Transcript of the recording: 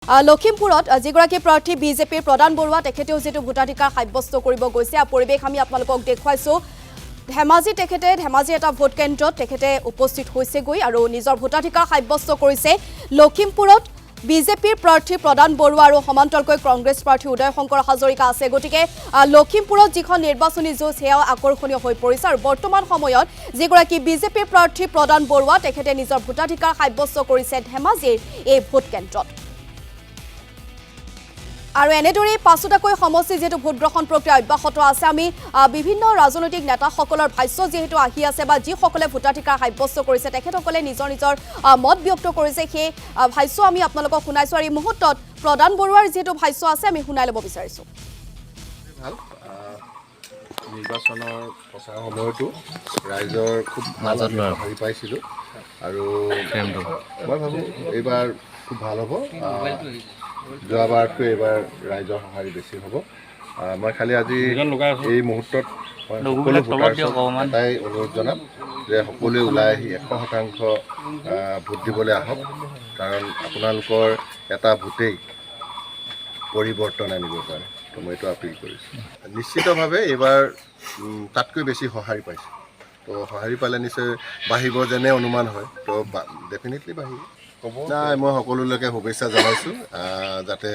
লখিমপুৰত যিগৰাকী প্ৰাৰ্থী বিজেপিৰ প্ৰদান বৰুৱা তেখেতেও যেটো ভোটাধিকাৰ সাব্যস্ত কৰিব গৈছে পৰিৱেশ আমি আপোনালোকক দেখুৱাইছো ধেমাজি তেখেতে ধেমাজি এটা ভোট কেন্দ্ৰত তেখেতে উপস্থিত হৈছে গৈ আৰু নিজৰ ভোটাধিকাৰ সাব্যস্ত কৰিছে লখিমপুৰত বিজেপিৰ প্ৰাৰ্থী প্ৰদান বৰুৱা আৰু সমান্তৰকৈ কংগ্ৰেছ প্ৰাৰ্থী উদয় শংকৰ হাজৰিকা আছে গতিকে লখিমপুৰত যিখন নিৰ্বাচনী যুঁজ সেয়াও আকৰ্ষণীয় হৈ পৰিছে আৰু বৰ্তমান সময়ত যিগৰাকী বিজেপিৰ প্ৰাৰ্থী প্ৰদান বৰুৱা তেখেতে নিজৰ ভোটাধিকাৰ সাব্যস্ত কৰিছে ধেমাজিৰ এই ভোট কেন্দ্ৰত আৰু এনেদৰে পাছতাকৈ সমষ্টি যেটো ভোট গ্ৰহণ প্ৰক্ৰিয়া অব্যাহত আছে আমি বিভিন্ন ৰাজনৈতিক নেতাসকলৰ ভাষ্য যেহেতু আহি আছে বা যিসকলে ভোটাধিকাৰ সাব্যস্ত কৰিছে তেখেতসকলে নিজৰ নিজৰ মত ব্যক্ত কৰিছে সেই ভাষ্য আমি আপোনালোকক শুনাইছো আৰু এই মুহূৰ্তত প্ৰদান বৰুৱাৰ যেটো ভাষ্য আছে আমি শুনাই ল'ব বিচাৰিছো ভাল নিৰ্বাচনৰ প্ৰচাৰ সময়তো ৰাইজৰ খুব ভাল হেৰি পাইছিলোঁ আৰু মই ভাবোঁ এইবাৰ খুব ভাল হ'ব যোৱাবাৰতকৈ এইবাৰ ৰাইজৰ সঁহাৰি বেছি হ'ব মই খালি আজি এই মুহূৰ্তত সকলো ভোটাৰক এটাই অনুৰোধ জনাম যে সকলোৱে ওলাই আহি 100% ভোট দিবলৈ আহক কাৰণ আপোনালোকৰ এটা ভোটেই পৰিৱৰ্তন আনিব পাৰে তো মই এইটো আপিল কৰিছোঁ নিশ্চিতভাৱে এইবাৰ তাতকৈ বেছি সঁহাৰি পাইছোঁ তো সঁহাৰি পালে নিশ্চয় বাঢ়িব যেনে অনুমান হয় তো ডেফিনেটলি বাঢ়িব নাই মই সকলোলৈকে শুভেচ্ছা জনাইছোঁ যাতে